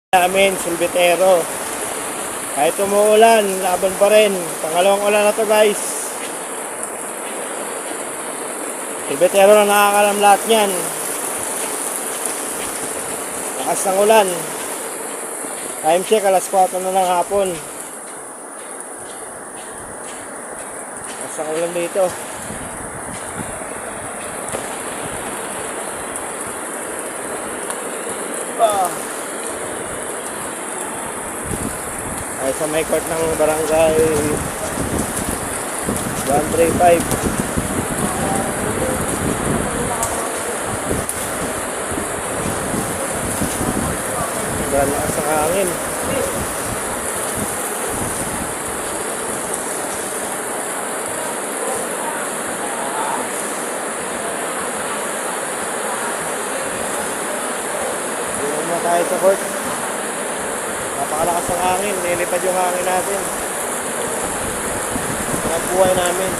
Namin, Sulbitero. Kahit umuulan, laban pa rin. Pangalawang ulan na to, guys. Sulbitero na nakakalam lahat niyan. Lakas ng ulan. Time check, alas 4 na ng hapon. Lakas ng ulan dito. Ay sa may court ng barangay 135. Lakas ng hangin. Tingnan mo tayo sa court. Napakalakas ng hangin, nilipad yung hangin natin. Ang buhay namin.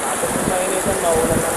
Tapos yung mainitan, maulan na